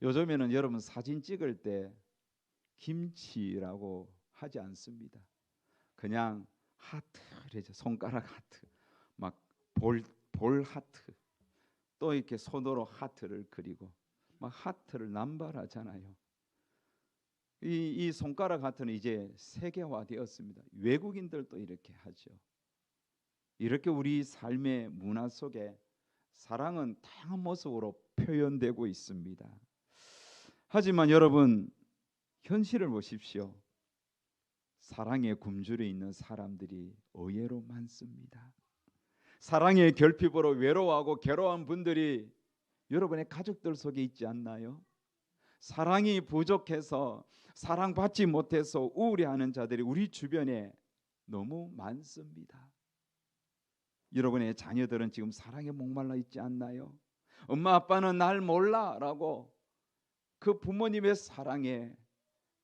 요즘에는 여러분 사진 찍을 때 김치라고 하지 않습니다. 그냥 하트, 손가락 하트, 막 볼 하트, 또 이렇게 손으로 하트를 그리고 막 하트를 남발하잖아요. 이 손가락 하트는 이제 세계화되었습니다. 외국인들도 이렇게 하죠. 이렇게 우리 삶의 문화 속에 사랑은 다양한 모습으로 표현되고 있습니다. 하지만 여러분, 현실을 보십시오. 사랑의 굶주려 있는 사람들이 의외로 많습니다. 사랑의 결핍으로 외로워하고 괴로워한 분들이 여러분의 가족들 속에 있지 않나요? 사랑이 부족해서 사랑받지 못해서 우울해하는 자들이 우리 주변에 너무 많습니다. 여러분의 자녀들은 지금 사랑에 목말라 있지 않나요? 엄마 아빠는 날 몰라라고 그 부모님의 사랑에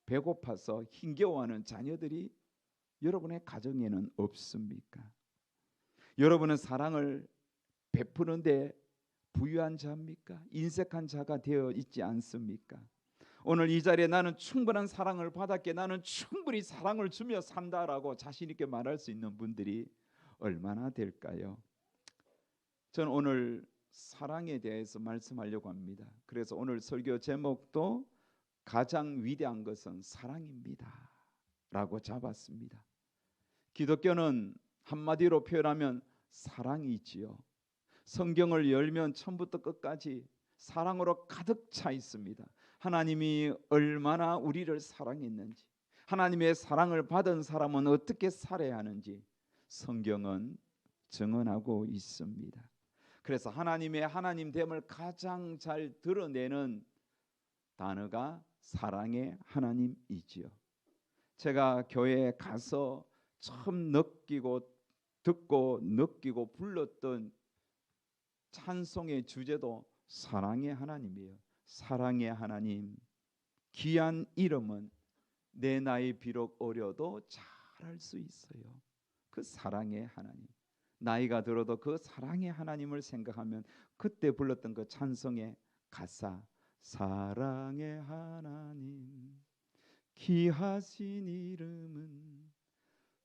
배고파서 힘겨워하는 자녀들이 여러분의 가정에는 없습니까? 여러분은 사랑을 베푸는데 부유한 자입니까? 인색한 자가 되어 있지 않습니까? 오늘 이 자리에 나는 충분한 사랑을 받았기에 나는 충분히 사랑을 주며 산다라고 자신 있게 말할 수 있는 분들이 얼마나 될까요? 저는 오늘 사랑에 대해서 말씀하려고 합니다. 그래서 오늘 설교 제목도 가장 위대한 것은 사랑입니다 라고 잡았습니다. 기독교는 한마디로 표현하면 사랑이지요. 성경을 열면 처음부터 끝까지 사랑으로 가득 차 있습니다. 하나님이 얼마나 우리를 사랑했는지, 하나님의 사랑을 받은 사람은 어떻게 살아야 하는지 성경은 증언하고 있습니다. 그래서 하나님의 하나님됨을 가장 잘 드러내는 단어가 사랑의 하나님이지요. 제가 교회에 가서 처음 듣고 느끼고 불렀던 찬송의 주제도 사랑의 하나님이에요. 사랑의 하나님, 귀한 이름은 내 나이 비록 어려도 잘할 수 있어요. 그 사랑의 하나님, 나이가 들어도 그 사랑의 하나님을 생각하면 그때 불렀던 그 찬송의 가사, 사랑의 하나님 귀하신 이름은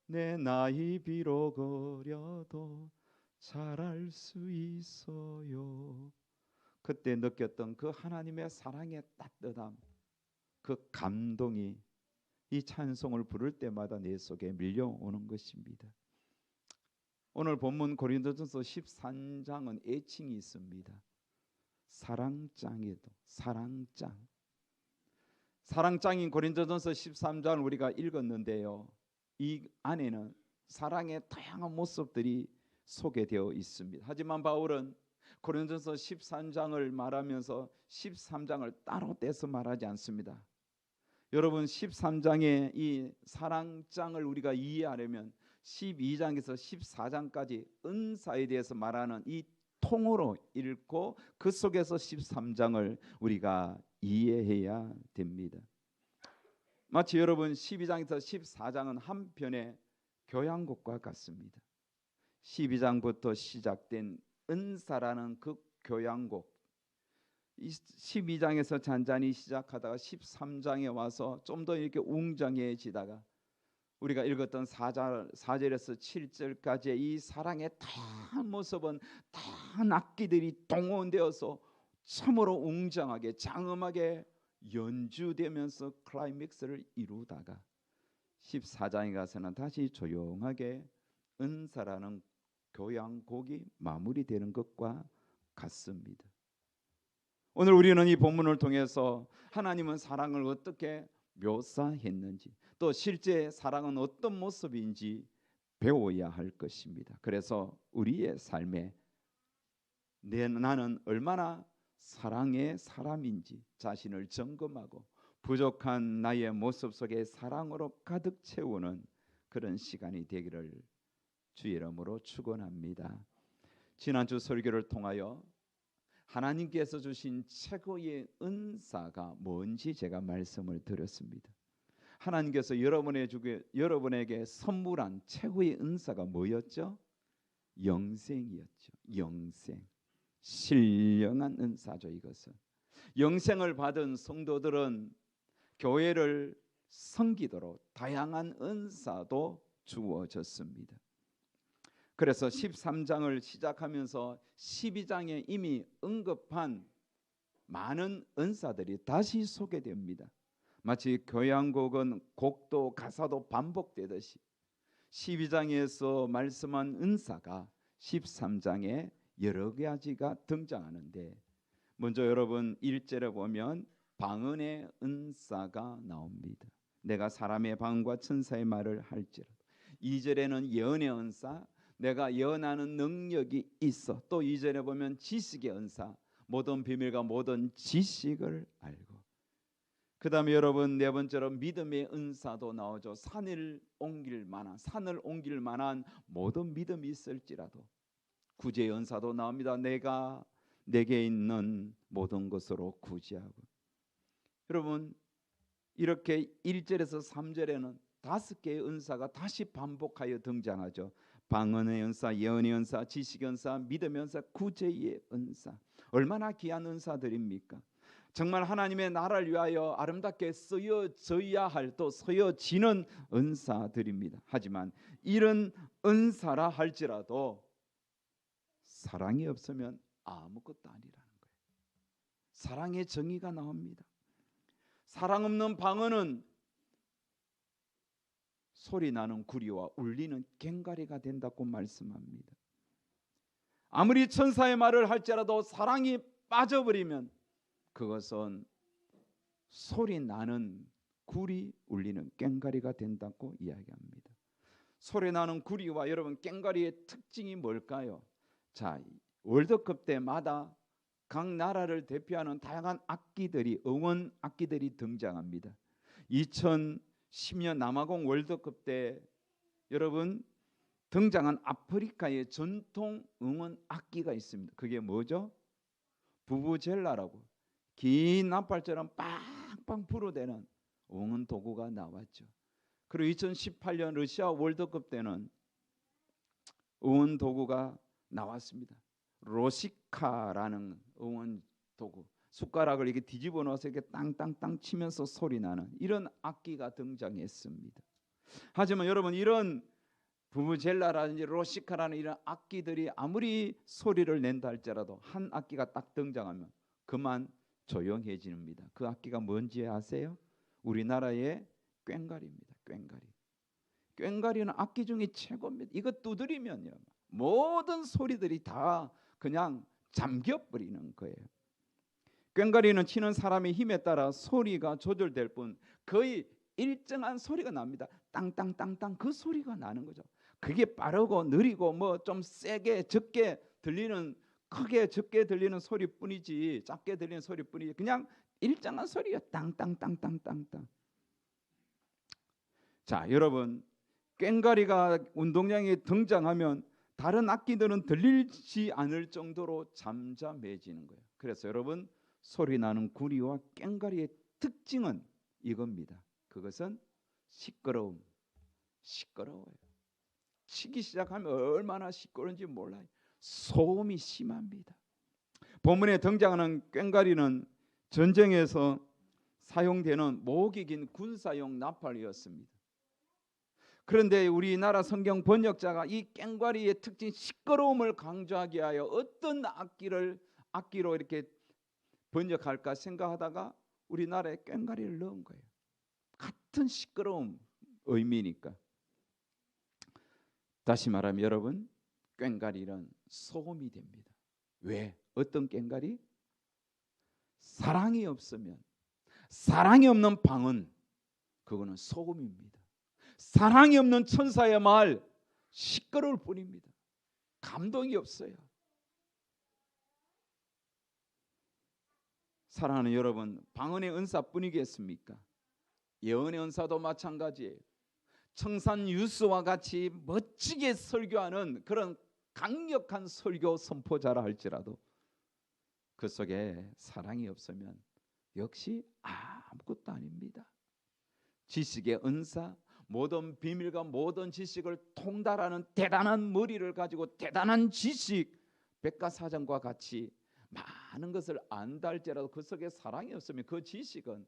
내 나이 비록 어려도 잘할 수 있어요. 그때 느꼈던 그 하나님의 사랑의 따뜻함, 그 감동이 이 찬송을 부를 때마다 내 속에 밀려오는 것입니다. 오늘 본문 고린도전서 13장은 애칭이 있습니다. 사랑장에도 사랑장. 사랑장인 고린도전서 13장을 우리가 읽었는데요. 이 안에는 사랑의 다양한 모습들이 소개되어 있습니다. 하지만 바울은 고린도전서 13장을 말하면서 13장을 따로 떼서 말하지 않습니다. 여러분 13장의 이 사랑장을 우리가 이해하려면 12장에서 14장까지 은사에 대해서 말하는 이 통으로 읽고 그 속에서 13장을 우리가 이해해야 됩니다. 마치 여러분 12장에서 14장은 한편의 교양곡과 같습니다. 12장부터 시작된 은사라는 그 교양곡, 12장에서 잔잔히 시작하다가 13장에 와서 좀 더 이렇게 웅장해지다가 우리가 읽었던 4절에서 7절까지의 이 사랑의 다양한 모습은 다양한 악기들이 동원되어서 참으로 웅장하게 장엄하게 연주되면서 클라이맥스를 이루다가 14장에 가서는 다시 조용하게 은사라는 교향곡이 마무리되는 것과 같습니다. 오늘 우리는 이 본문을 통해서 하나님은 사랑을 어떻게 묘사했는지, 또 실제 사랑은 어떤 모습인지 배워야 할 것입니다. 그래서 우리의 삶에 나는 얼마나 사랑의 사람인지 자신을 점검하고 부족한 나의 모습 속에 사랑으로 가득 채우는 그런 시간이 되기를 주의 이름으로 축원합니다. 지난주 설교를 통하여 하나님께서 주신 최고의 은사가 뭔지 제가 말씀을 드렸습니다. 하나님께서 여러분에게 선물한 최고의 은사가 뭐였죠? 영생이었죠. 영생. 신령한 은사죠. 이것은 영생을 받은 성도들은 교회를 섬기도록 다양한 은사도 주어졌습니다. 그래서 13장을 시작하면서 12장에 이미 언급한 많은 은사들이 다시 소개됩니다. 마치 교향곡은 곡도 가사도 반복되듯이 12장에서 말씀한 은사가 13장에 여러 가지가 등장하는데, 먼저 여러분 1절에 보면 방언의 은사가 나옵니다. 내가 사람의 방언과 천사의 말을 할지라도. 2절에는 예언의 은사, 내가 예언하는 능력이 있어. 또 2절에 보면 지식의 은사, 모든 비밀과 모든 지식을 알고. 그 다음에 여러분 네 번째로 믿음의 은사도 나오죠. 산을 옮길 만한 모든 믿음이 있을지라도. 구제의 은사도 나옵니다. 내가 내게 있는 모든 것으로 구제하고. 여러분 이렇게 1절에서 3절에는 5개의 은사가 다시 반복하여 등장하죠. 방언의 은사, 예언의 은사, 지식의 은사, 믿음의 은사, 구제의 은사. 얼마나 귀한 은사들입니까? 정말 하나님의 나라를 위하여 아름답게 쓰여져야 할, 또 쓰여지는 은사들입니다. 하지만 이런 은사라 할지라도 사랑이 없으면 아무것도 아니라는 거예요. 사랑의 정의가 나옵니다. 사랑 없는 방언은 소리 나는 구리와 울리는 꽹과리가 된다고 말씀합니다. 아무리 천사의 말을 할지라도 사랑이 빠져버리면 그것은 소리 나는 구리, 울리는 꽹과리가 된다고 이야기합니다. 소리 나는 구리와 여러분 꽹과리의 특징이 뭘까요? 자, 월드컵 때마다 각 나라를 대표하는 다양한 악기들이, 응원 악기들이 등장합니다. 2010년 남아공 월드컵 때 여러분 등장한 아프리카의 전통 응원 악기가 있습니다. 그게 뭐죠? 부부젤라라고 긴 나팔처럼 빵빵 불어대는 응원 도구가 나왔죠. 그리고 2018년 러시아 월드컵 때는 응원 도구가 나왔습니다. 로시카라는 응원 도구, 숟가락을 이렇게 뒤집어 놓아서 이렇게 땅땅땅 치면서 소리 나는 이런 악기가 등장했습니다. 하지만 여러분 이런 부부젤라라든지 로시카라는 이런 악기들이 아무리 소리를 낸다 할지라도 한 악기가 딱 등장하면 그만 조용해집니다. 그 악기가 뭔지 아세요? 우리나라의 꽹과리입니다. 꽹과리는 악기 중에 최고입니다. 이거 두드리면요 모든 소리들이 다 그냥 잠겨버리는 거예요. 꽹과리는 치는 사람의 힘에 따라 소리가 조절될 뿐 거의 일정한 소리가 납니다. 땅땅땅땅 그 소리가 나는 거죠. 그게 빠르고 느리고 뭐 좀 세게 적게 들리는, 크게 적게 들리는 소리뿐이지, 작게 들리는 소리뿐이지 그냥 일정한 소리예요. 땅땅땅땅땅땅. 자, 여러분 꽹과리가 운동장에 등장하면 다른 악기들은 들리지 않을 정도로 잠잠해지는 거예요. 그래서 여러분 소리 나는 구리와 꽹과리의 특징은 이겁니다. 그것은 시끄러워요. 치기 시작하면 얼마나 시끄러운지 몰라요. 소음이 심합니다. 본문에 등장하는 꽹과리는 전쟁에서 사용되는 목이 긴 군사용 나팔이었습니다. 그런데 우리나라 성경 번역자가 이 꽹과리의 특징 시끄러움을 강조하기 위하여 어떤 악기로 이렇게 번역할까 생각하다가 우리나라에 꽹과리를 넣은 거예요. 같은 시끄러움 의미니까. 다시 말하면 여러분 꽹과리는 소음이 됩니다. 왜? 어떤 꽹과리? 사랑이 없으면, 사랑이 없는 방언, 그거는 소음입니다. 사랑이 없는 천사의 말 시끄러울 뿐입니다. 감동이 없어요. 사랑하는 여러분, 방언의 은사뿐이겠습니까? 예언의 은사도 마찬가지예요. 청산유수와 같이 멋지게 설교하는 그런 강력한 설교 선포자라 할지라도 그 속에 사랑이 없으면 역시 아무것도 아닙니다. 지식의 은사, 모든 비밀과 모든 지식을 통달하는 대단한 머리를 가지고 대단한 지식, 백과사전과 같이 많은 것을 안다 할지라도 그 속에 사랑이 없으면 그 지식은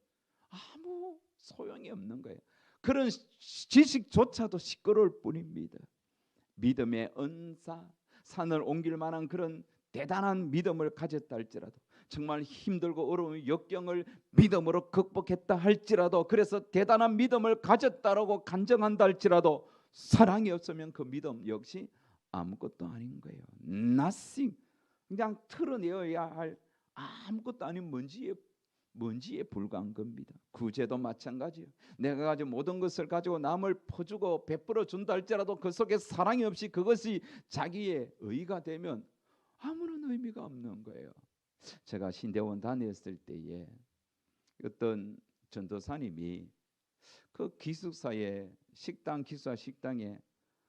아무 소용이 없는 거예요. 그런 지식조차도 시끄러울 뿐입니다. 믿음의 은사, 산을 옮길 만한 그런 대단한 믿음을 가졌다 할지라도, 정말 힘들고 어려운 역경을 믿음으로 극복했다 할지라도, 그래서 대단한 믿음을 가졌다라고 간증한다 할지라도 사랑이 없으면 그 믿음 역시 아무것도 아닌 거예요. Nothing. 그냥 털어내어야 할 아무것도 아닌 먼지에 불과한 겁니다. 구제도 마찬가지예요. 내가 가진 모든 것을 가지고 남을 퍼주고 베풀어 준다 할지라도 그 속에 사랑이 없이 그것이 자기의 의가 되면 아무런 의미가 없는 거예요. 제가 신대원 다녔을 때에 어떤 전도사님이 그 기숙사에 기숙사 식당에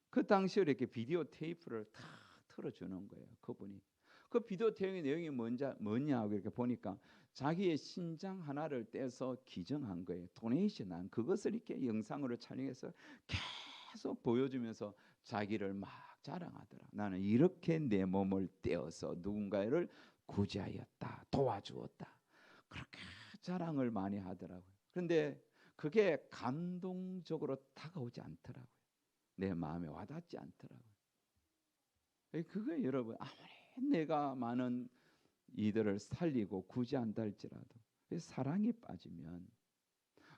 그 당시에 이렇게 비디오 테이프를 다 틀어주는 거예요. 그분이 그 비디오 테이프의 내용이 뭐냐 하고 이렇게 보니까 자기의 신장 하나를 떼서 기증한 거예요. 도네이션한 그것을 이렇게 영상으로 촬영해서 계속 보여주면서 자기를 막 자랑하더라. 나는 이렇게 내 몸을 떼어서 누군가를 구제하였다, 도와주었다. 그렇게 자랑을 많이 하더라고요. 그런데 그게 감동적으로 다가오지 않더라고요. 내 마음에 와닿지 않더라고요. 그거 여러분, 아무리 내가 많은 이들을 살리고 구제한다 할지라도 사랑이 빠지면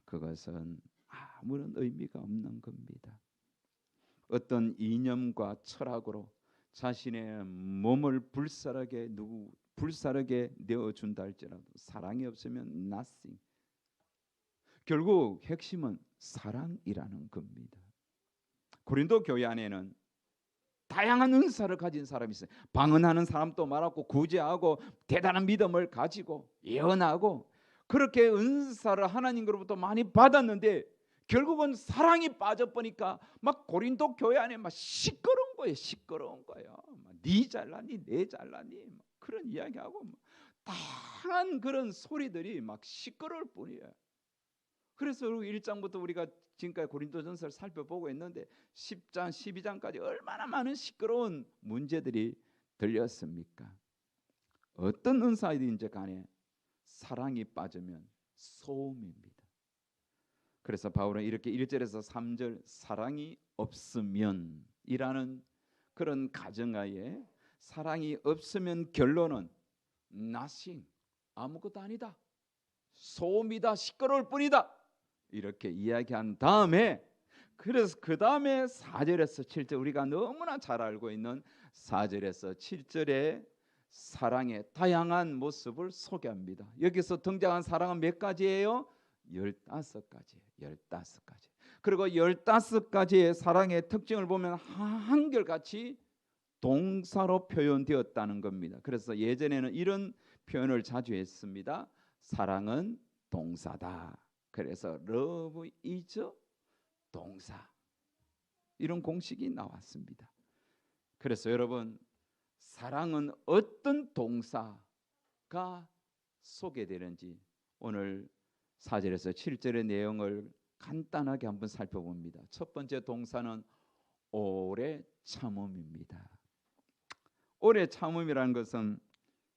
그것은 아무런 의미가 없는 겁니다. 어떤 이념과 철학으로 자신의 몸을 불살하게 내어준다 할지라도 사랑이 없으면 nothing. 결국 핵심은 사랑이라는 겁니다. 고린도 교회 안에는 다양한 은사를 가진 사람이 있어요. 방언하는 사람도 많았고, 구제하고, 대단한 믿음을 가지고, 예언하고, 그렇게 은사를 하나님으로부터 많이 받았는데 결국은 사랑이 빠져버리니까 막 고린도 교회 안에 막 시끄러운 거예요. 시끄러운 거예요. 네 잘나니 내 잘나니 그런 이야기하고 다양한 그런 소리들이 막 시끄러울 뿐이에요. 그래서 1장부터 우리가 지금까지 고린도전서를 살펴보고 있는데 10장, 12장까지 얼마나 많은 시끄러운 문제들이 들렸습니까? 어떤 은사이든지 간에 사랑이 빠지면 소음입니다. 그래서 바울은 이렇게 1절에서 3절 사랑이 없으면 이라는 그런 가정하에 사랑이 없으면 결론은 nothing, 아무것도 아니다, 소음이다, 시끄러울 뿐이다, 이렇게 이야기한 다음에, 그래서 그 다음에 4절에서 7절 우리가 너무나 잘 알고 있는 4절에서 7절의 사랑의 다양한 모습을 소개합니다. 여기서 등장한 사랑은 몇 가지예요? 15가지. 15가지. 그리고 15가지의 사랑의 특징을 보면 한결같이 동사로 표현되었다는 겁니다. 그래서 예전에는 이런 표현을 자주 했습니다. 사랑은 동사다. 그래서 love is 동사, 이런 공식이 나왔습니다. 그래서 여러분, 사랑은 어떤 동사가 소개되는지 오늘 4절에서 7절의 내용을 간단하게 한번 살펴봅니다. 첫 번째 동사는 오래 참음입니다. 오래 참음이라는 것은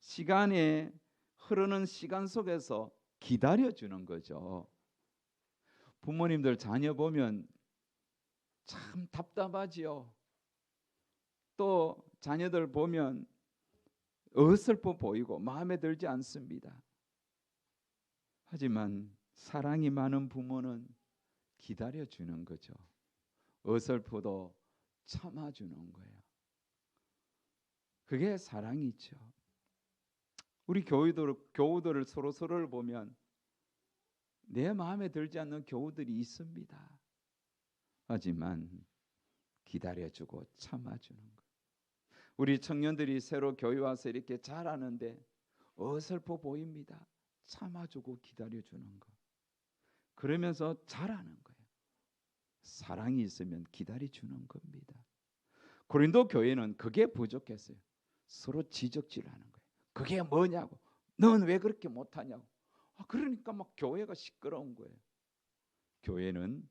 시간에 흐르는 시간 속에서 기다려주는 거죠. 부모님들 자녀 보면 참 답답하지요. 또 자녀들 보면 어설퍼 보이고 마음에 들지 않습니다. 하지만 사랑이 많은 부모는 기다려주는 거죠. 어설퍼도 참아주는 거예요. 그게 사랑이죠. 우리 교우들을 서로를 보면 내 마음에 들지 않는 교우들이 있습니다. 하지만 기다려주고 참아주는 것. 우리 청년들이 새로 교회 와서 이렇게 잘하는데 어설퍼 보입니다. 참아주고 기다려주는 것. 그러면서 잘하는 거예요. 사랑이 있으면 기다려주는 겁니다. 고린도 교회는 그게 부족했어요. 서로 지적질하는 거예요. 그게 뭐냐고. 넌 왜 그렇게 못하냐고. 그러니까 막 교회가 시끄러운 거예요. 교회는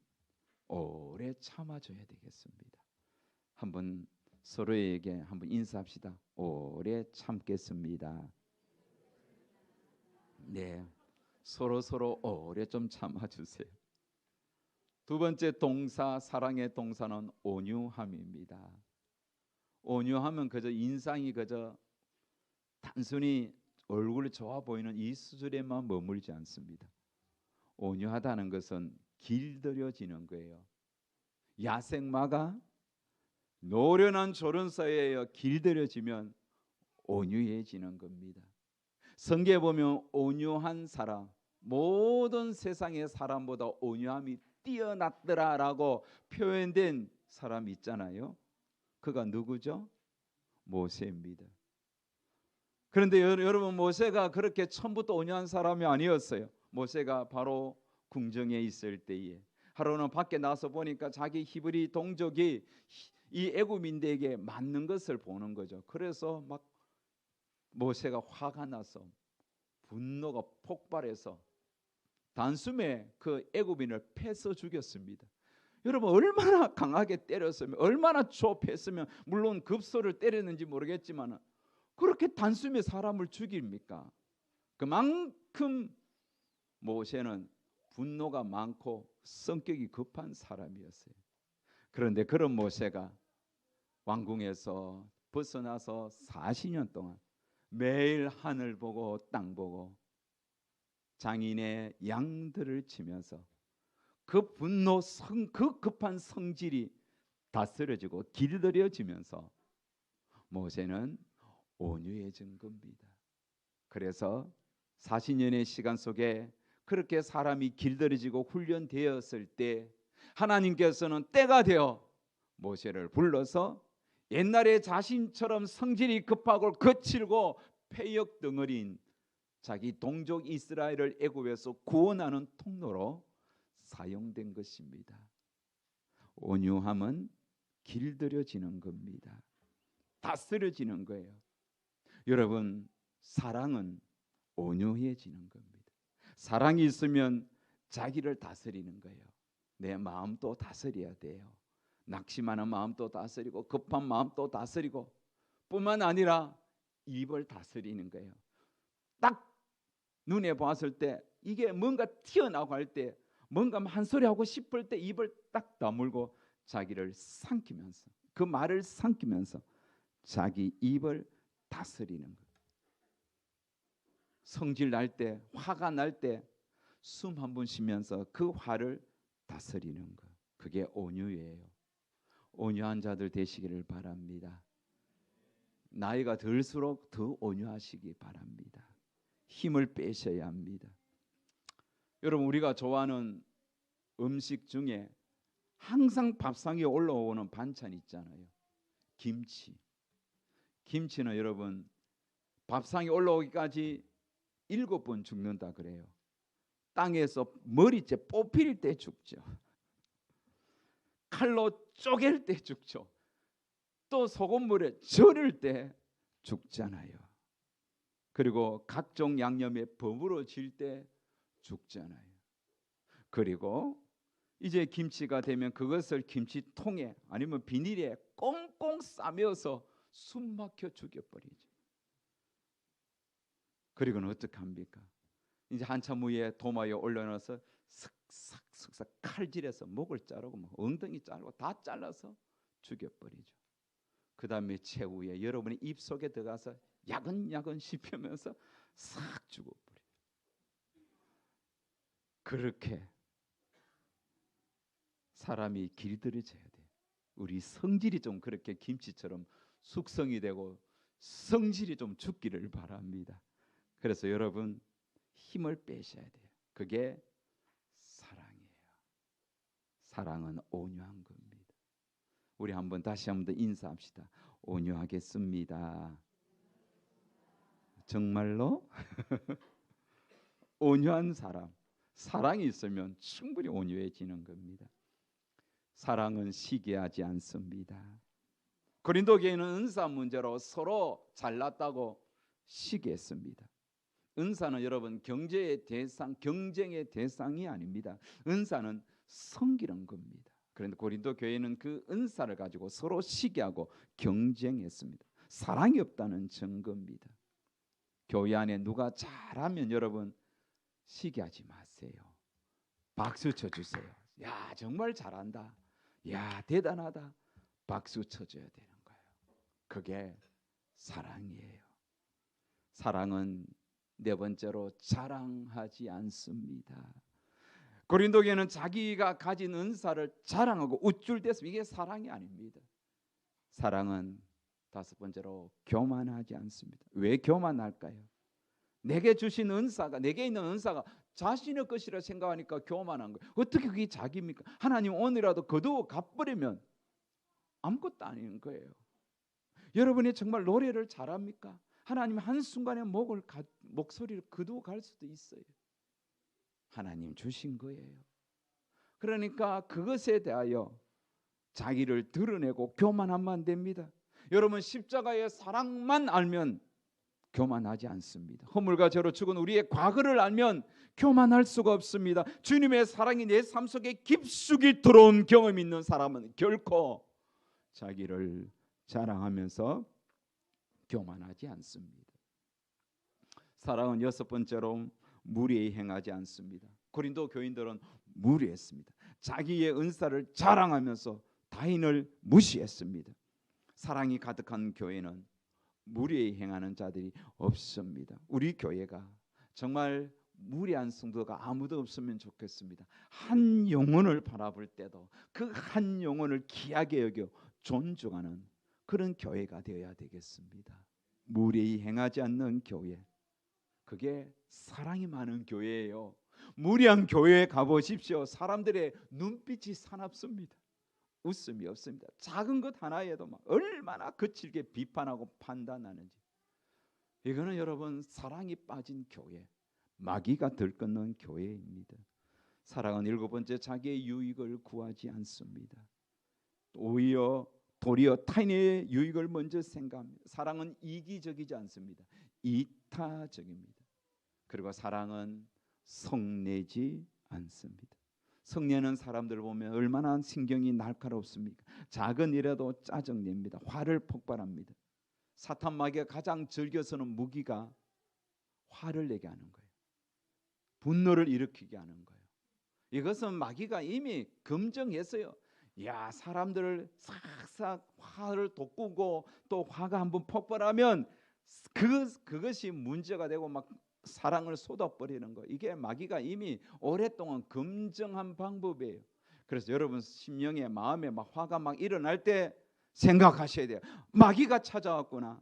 오래 참아줘야 되겠습니다. 한번 서로에게 한번 인사합시다. 오래 참겠습니다. 네, 서로 오래 좀 참아주세요. 두 번째 동사, 사랑의 동사는 온유함입니다. 온유함은 그저 인상이 그저 단순히 얼굴이 좋아 보이는 이 수준에만 머물지 않습니다. 온유하다는 것은 길들여지는 거예요. 야생마가 노련한 조련사에 길들여지면 온유해지는 겁니다. 성경에 보면 온유한 사람, 모든 세상의 사람보다 온유함이 뛰어났더라라고 표현된 사람이 있잖아요. 그가 누구죠? 모세입니다. 그런데 여러분, 모세가 그렇게 처음부터 온유한 사람이 아니었어요. 모세가 바로 궁정에 있을 때에 하루는 밖에 나서 보니까 자기 히브리 동족이 이 애굽인들에게 맞는 것을 보는 거죠. 그래서 막 모세가 화가 나서 분노가 폭발해서 단숨에 그 애굽인을 패서 죽였습니다. 여러분, 얼마나 강하게 때렸으면, 얼마나 조업했으면, 물론 급소를 때렸는지 모르겠지만 그렇게 단숨에 사람을 죽입니까? 그만큼 모세는 분노가 많고 성격이 급한 사람이었어요. 그런데 그런 모세가 왕궁에서 벗어나서 40년 동안 매일 하늘 보고 땅 보고 장인의 양들을 치면서 그 분노, 그 급한 성질이 다스려지고 길들여지면서 모세는 온유해진 겁니다. 그래서 40년의 시간 속에 그렇게 사람이 길들여지고 훈련되었을 때 하나님께서는 때가 되어 모세를 불러서 옛날에 자신처럼 성질이 급하고 거칠고 패역 덩어리인 자기 동족 이스라엘을 애굽에서 구원하는 통로로 사용된 것입니다. 온유함은 길들여지는 겁니다. 다스려지는 거예요. 여러분, 사랑은 온유해지는 겁니다. 사랑이 있으면 자기를 다스리는 거예요. 내 마음도 다스려야 돼요. 낙심하는 마음도 다스리고 급한 마음도 다스리고 뿐만 아니라 입을 다스리는 거예요. 딱 눈에 봤을 때 이게 뭔가 튀어나오고 할 때 뭔가 한 소리 하고 싶을 때 입을 딱 다물고 자기를 삼키면서 그 말을 삼키면서 자기 입을 다스리는 거예요. 성질 날 때, 화가 날 때 숨 한 번 쉬면서 그 화를 다스리는 것, 그게 온유예요. 온유한 자들 되시기를 바랍니다. 나이가 들수록 더 온유하시기 바랍니다. 힘을 빼셔야 합니다. 여러분, 우리가 좋아하는 음식 중에 항상 밥상에 올라오는 반찬 있잖아요. 김치. 김치는 여러분 밥상에 올라오기까지 7번 죽는다 그래요. 땅에서 머리째 뽑힐 때 죽죠. 칼로 쪼갤 때 죽죠. 또 소금물에 절일 때 죽잖아요. 그리고 각종 양념에 버무려질 때 죽잖아요. 그리고 이제 김치가 되면 그것을 김치통에 아니면 비닐에 꽁꽁 싸매어서 숨 막혀 죽여버리죠. 그리고는 어떻게 합니까? 이제 한참 후에 도마에 올려놔서 슥싹 칼질해서 목을 자르고 뭐 엉덩이 자르고 다 잘라서 죽여버리죠. 그 다음에 최후에 여러분의 입속에 들어가서 야근야근 씹히면서 싹 죽어버려요. 그렇게 사람이 길들여져야 돼요. 우리 성질이 좀 그렇게 김치처럼 숙성이 되고 성질이 좀 죽기를 바랍니다. 그래서 여러분 힘을 빼셔야 돼요. 그게 사랑이에요. 사랑은 온유한 겁니다. 우리 다시 한번 더 인사합시다. 온유하겠습니다. 정말로 온유한 사람, 사랑이 있으면 충분히 온유해지는 겁니다. 사랑은 시기하지 않습니다. 고린도 교회는 은사 문제로 서로 잘났다고 시기했습니다. 은사는 여러분 경쟁의 대상이 아닙니다. 은사는 섬기는 겁니다. 그런데 고린도 교회는 그 은사를 가지고 서로 시기하고 경쟁했습니다. 사랑이 없다는 증거입니다. 교회 안에 누가 잘하면 여러분 시기하지 마세요. 박수 쳐주세요. 야, 정말 잘한다. 야, 대단하다. 박수 쳐줘야 되는 거예요. 그게 사랑이에요. 사랑은 네 번째로 자랑하지 않습니다. 고린도교회는 자기가 가진 은사를 자랑하고 우쭐댔습니다. 이게 사랑이 아닙니다. 사랑은 다섯 번째로 교만하지 않습니다. 왜 교만할까요? 내게 주신 은사가, 내게 있는 은사가 자신의 것이라 생각하니까 교만한 거예요. 어떻게 그게 자기입니까? 하나님 오늘이라도 거두어 갚으려면 아무것도 아닌 거예요. 여러분이 정말 노래를 잘합니까? 하나님 한순간에 목소리를 거두어 갈 수도 있어요. 하나님 주신 거예요. 그러니까 그것에 대하여 자기를 드러내고 교만하면 안 됩니다. 여러분 십자가의 사랑만 알면 교만하지 않습니다. 허물과 죄로 죽은 우리의 과거를 알면 교만할 수가 없습니다. 주님의 사랑이 내 삶 속에 깊숙이 들어온 경험이 있는 사람은 결코 자기를 자랑하면서 교만하지 않습니다. 사랑은 여섯 번째로 무리에 행하지 않습니다. 고린도 교인들은 무리했습니다. 자기의 은사를 자랑하면서 타인을 무시했습니다. 사랑이 가득한 교회는 무리에 행하는 자들이 없습니다. 우리 교회가 정말 무리한 성도가 아무도 없으면 좋겠습니다. 한 영혼을 바라볼 때도 그 한 영혼을 귀하게 여겨 존중하는 그런 교회가 되어야 되겠습니다. 무리에 행하지 않는 교회, 그게 사랑이 많은 교회예요. 무리한 교회에 가보십시오. 사람들의 눈빛이 사납습니다. 웃음이 없습니다. 작은 것 하나에도 막 얼마나 거칠게 비판하고 판단하는지. 이거는 여러분 사랑이 빠진 교회, 마귀가 들끓는 교회입니다. 사랑은 일곱 번째 자기의 유익을 구하지 않습니다. 도리어 타인의 유익을 먼저 생각합니다. 사랑은 이기적이지 않습니다. 이타적입니다. 그리고 사랑은 성내지 않습니다. 성내는 사람들 보면 얼마나 신경이 날카롭습니까? 작은 일에도 짜증냅니다. 화를 폭발합니다. 사탄 마귀가 가장 즐겨 쓰는 무기가 화를 내게 하는 거예요. 분노를 일으키게 하는 거예요. 이것은 마귀가 이미 검증했어요. 야, 사람들을 싹싹 화를 돋구고 또 화가 한번 폭발하면 그것이 문제가 되고 막 사랑을 쏟아버리는 거. 이게 마귀가 이미 오랫동안 검증한 방법이에요. 그래서 여러분 심령에 마음에 막 화가 막 일어날 때 생각하셔야 돼요. 마귀가 찾아왔구나.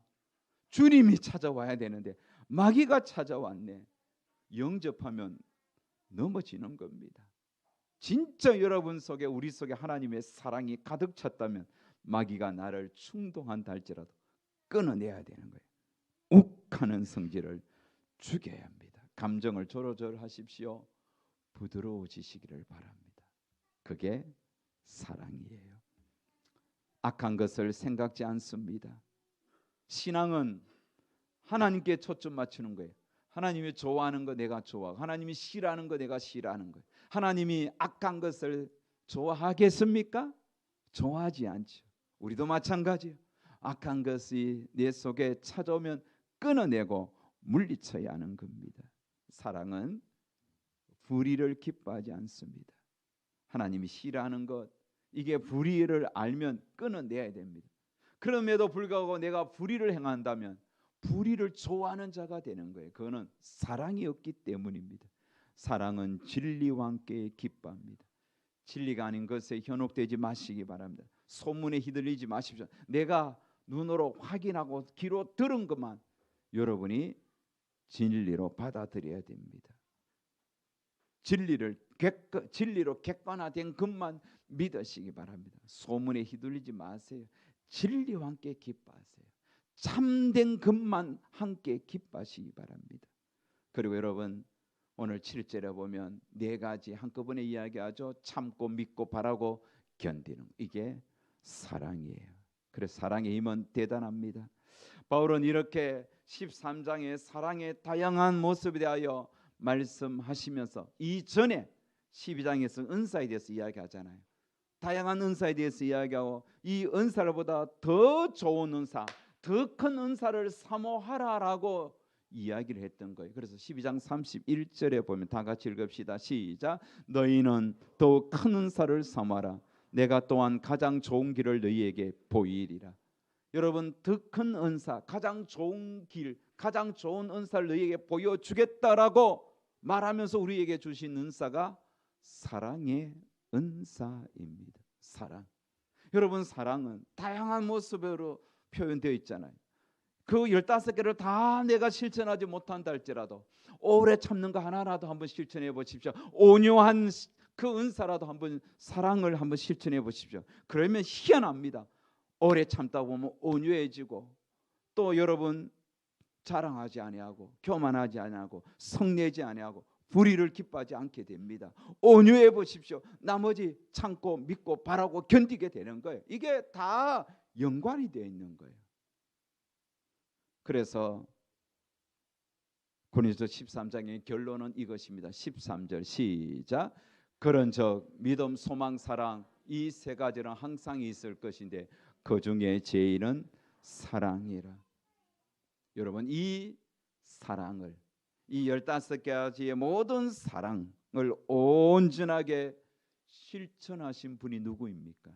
주님이 찾아와야 되는데 마귀가 찾아왔네. 영접하면 넘어지는 겁니다. 진짜 여러분 속에 우리 속에 하나님의 사랑이 가득 찼다면 마귀가 나를 충동한다 할지라도 끊어내야 되는 거예요. 욱하는 성질을 죽여야 합니다. 감정을 조절하십시오. 부드러워지시기를 바랍니다. 그게 사랑이에요. 악한 것을 생각지 않습니다. 신앙은 하나님께 초점 맞추는 거예요. 하나님이 좋아하는 거 내가 좋아하고 하나님이 싫어하는 거 내가 싫어하는 거예요. 하나님이 악한 것을 좋아하겠습니까? 좋아하지 않죠. 우리도 마찬가지예요. 악한 것이 내 속에 찾아오면 끊어내고 물리쳐야 하는 겁니다. 사랑은 불의를 기뻐하지 않습니다. 하나님이 싫어하는 것, 이게 불의를 알면 끊어내야 됩니다. 그럼에도 불구하고 내가 불의를 행한다면 불의를 좋아하는 자가 되는 거예요. 그거는 사랑이 없기 때문입니다. 사랑은 진리와 함께 기뻐합니다. 진리가 아닌 것에 현혹되지 마시기 바랍니다. 소문에 휘둘리지 마십시오. 내가 눈으로 확인하고 귀로 들은 것만 여러분이 진리로 받아들여야 됩니다. 진리로 객관화된 것만 믿으시기 바랍니다. 소문에 휘둘리지 마세요. 진리와 함께 기뻐하세요. 참된 것만 함께 기뻐하시기 바랍니다. 그리고 여러분 오늘 7절에 보면 네 가지 한꺼번에 이야기하죠. 참고 믿고 바라고 견디는, 이게 사랑이에요. 그래서 사랑의 힘은 대단합니다. 바울은 이렇게 13장의 사랑의 다양한 모습에 대하여 말씀하시면서 이전에 12장에서 은사에 대해서 이야기하잖아요. 다양한 은사에 대해서 이야기하고 이 은사보다 더 좋은 은사, 더 큰 은사를 사모하라라고 이야기를 했던 거예요. 그래서 12장 31절에 보면 다 같이 읽읍시다. 시작. 너희는 더욱 큰 은사를 삼아라. 내가 또한 가장 좋은 길을 너희에게 보이리라. 여러분, 더 큰 은사, 가장 좋은 길, 가장 좋은 은사를 너희에게 보여주겠다라고 말하면서 우리에게 주신 은사가 사랑의 은사입니다. 사랑. 여러분, 사랑은 다양한 모습으로 표현되어 있잖아요. 그 15개를 다 내가 실천하지 못한다 할지라도 오래 참는 거 하나라도 한번 실천해 보십시오. 온유한 그 은사라도 한번, 사랑을 한번 실천해 보십시오. 그러면 희한합니다. 오래 참다 보면 온유해지고, 또 여러분 자랑하지 아니하고 교만하지 아니하고 성내지 아니하고 불의를 기뻐하지 않게 됩니다. 온유해 보십시오. 나머지 참고 믿고 바라고 견디게 되는 거예요. 이게 다 연관이 되어 있는 거예요. 그래서 고린도서 13장의 결론은 이것입니다. 13절 시작. 그런즉 믿음, 소망, 사랑, 이 세 가지는 항상 있을 것인데 그 중에 제일은 사랑이라. 여러분, 이 사랑을, 이 15가지의 모든 사랑을 온전하게 실천하신 분이 누구입니까?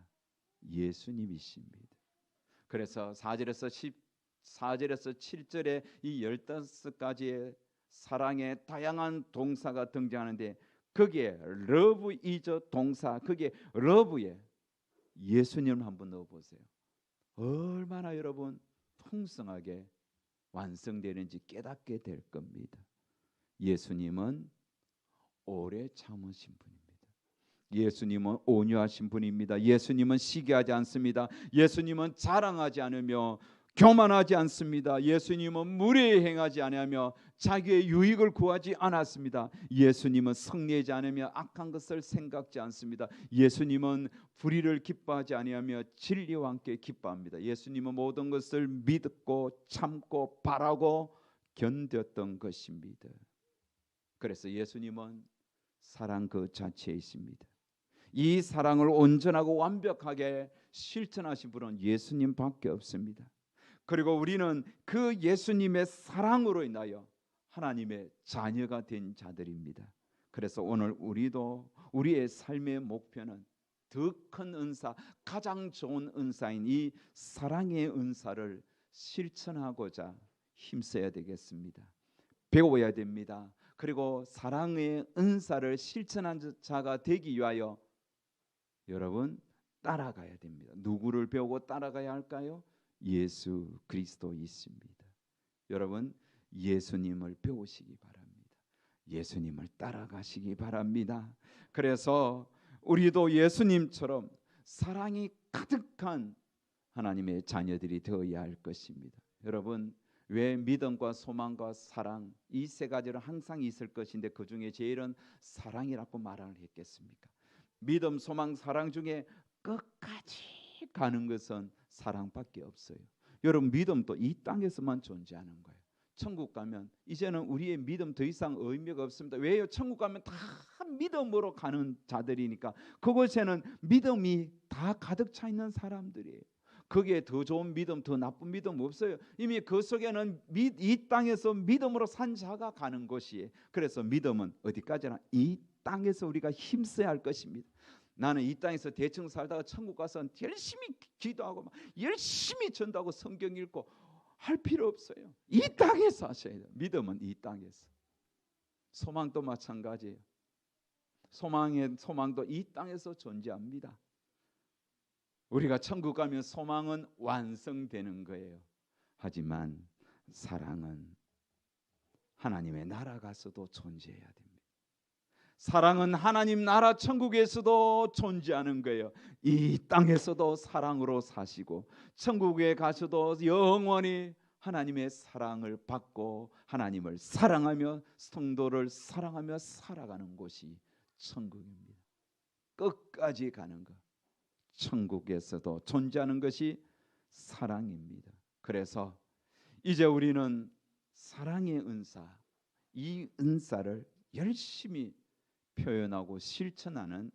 예수님이십니다. 그래서 4절에서 7절에 이 15가지의 사랑의 다양한 동사가 등장하는데, 거기에 love is 동사, 거기에 love에 예수님을 한번 넣어보세요. 얼마나 여러분 풍성하게 완성되는지 깨닫게 될 겁니다. 예수님은 오래 참으신 분입니다. 예수님은 온유하신 분입니다. 예수님은 시기하지 않습니다. 예수님은 자랑하지 않으며 교만하지 않습니다. 예수님은 무례히 행하지 아니하며 자기의 유익을 구하지 않았습니다. 예수님은 성내지 않으며 악한 것을 생각지 않습니다. 예수님은 불의를 기뻐하지 아니하며 진리와 함께 기뻐합니다. 예수님은 모든 것을 믿고 참고 바라고 견뎠던 것입니다. 그래서 예수님은 사랑 그 자체에 있습니다. 이 사랑을 온전하고 완벽하게 실천하신 분은 예수님밖에 없습니다. 그리고 우리는 그 예수님의 사랑으로 인하여 하나님의 자녀가 된 자들입니다. 그래서 오늘 우리도 우리의 삶의 목표는 더 큰 은사, 가장 좋은 은사인 이 사랑의 은사를 실천하고자 힘써야 되겠습니다. 배워야 됩니다. 그리고 사랑의 은사를 실천한 자가 되기 위하여 여러분 따라가야 됩니다. 누구를 배우고 따라가야 할까요? 예수 그리스도 있습니다. 여러분, 예수님을 배우시기 바랍니다. 예수님을 따라가시기 바랍니다. 그래서 우리도 예수님처럼 사랑이 가득한 하나님의 자녀들이 되어야 할 것입니다. 여러분, 왜 믿음과 소망과 사랑, 이 세 가지는 항상 있을 것인데 그 중에 제일은 사랑이라고 말을 했겠습니까? 믿음, 소망, 사랑 중에 끝까지 가는 것은 사랑밖에 없어요. 여러분, 믿음도 이 땅에서만 존재하는 거예요. 천국 가면 이제는 우리의 믿음 더 이상 의미가 없습니다. 왜요? 천국 가면 다 믿음으로 가는 자들이니까. 그곳에는 믿음이 다 가득 차 있는 사람들이에요. 거기에 더 좋은 믿음, 더 나쁜 믿음 없어요. 이미 그 속에는 이 땅에서 믿음으로 산 자가 가는 곳이에요. 그래서 믿음은 어디까지나 이 땅에서 우리가 힘써야 할 것입니다. 나는 이 땅에서 대충 살다가 천국 가서 열심히 기도하고 열심히 전도하고 성경 읽고 할 필요 없어요. 이 땅에서 하셔야 돼요. 믿음은 이 땅에서. 소망도 마찬가지예요. 소망도 이 땅에서 존재합니다. 우리가 천국 가면 소망은 완성되는 거예요. 하지만 사랑은 하나님의 나라 가서도 존재해야 됩니다. 사랑은 하나님 나라 천국에서도 존재하는 거예요. 이 땅에서도 사랑으로 사시고 천국에 가서도 영원히 하나님의 사랑을 받고 하나님을 사랑하며 성도를 사랑하며 살아가는 곳이 천국입니다. 끝까지 가는 것. 천국에서도 존재하는 것이 사랑입니다. 그래서 이제 우리는 사랑의 은사, 이 은사를 열심히 표현하고 실천하는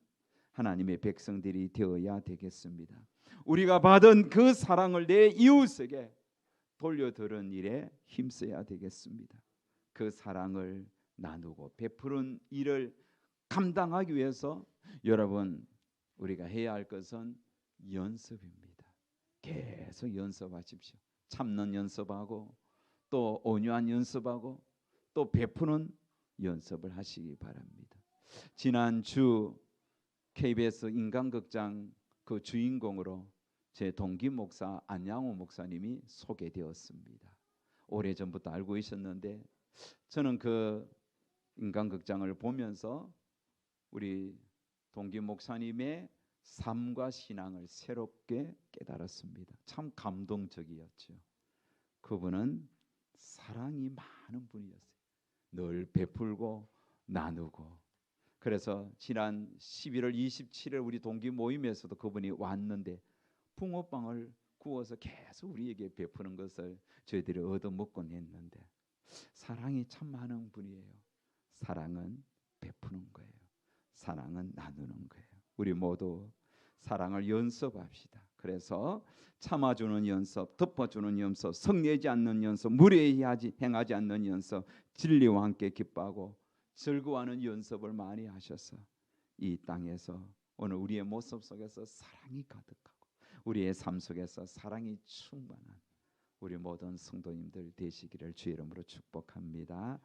하나님의 백성들이 되어야 되겠습니다. 우리가 받은 그 사랑을 내 이웃에게 돌려드리는 일에 힘써야 되겠습니다. 그 사랑을 나누고 베푸는 일을 감당하기 위해서 여러분 우리가 해야 할 것은 연습입니다. 계속 연습하십시오. 참는 연습하고 또 온유한 연습하고 또 베푸는 연습을 하시기 바랍니다. 지난주 KBS 인간극장 그 주인공으로 제 동기 목사 안양호 목사님이 소개되었습니다. 오래전부터 알고 있었는데 저는 그 인간극장을 보면서 우리 동기 목사님의 삶과 신앙을 새롭게 깨달았습니다. 참 감동적이었죠. 그분은 사랑이 많은 분이었어요. 늘 베풀고 나누고. 그래서 지난 11월 27일 우리 동기 모임에서도 그분이 왔는데 붕어빵을 구워서 계속 우리에게 베푸는 것을 저희들이 얻어먹곤 했는데 사랑이 참 많은 분이에요. 사랑은 베푸는 거예요. 사랑은 나누는 거예요. 우리 모두 사랑을 연습합시다. 그래서 참아주는 연습, 덮어주는 연습, 성내지 않는 연습, 무례히 행하지 않는 연습, 진리와 함께 기뻐하고 즐거워하는 연습을 많이 하셔서 이 땅에서 오늘 우리의 모습 속에서 사랑이 가득하고 우리의 삶 속에서 사랑이 충만한 우리 모든 성도님들 되시기를 주의 이름으로 축복합니다.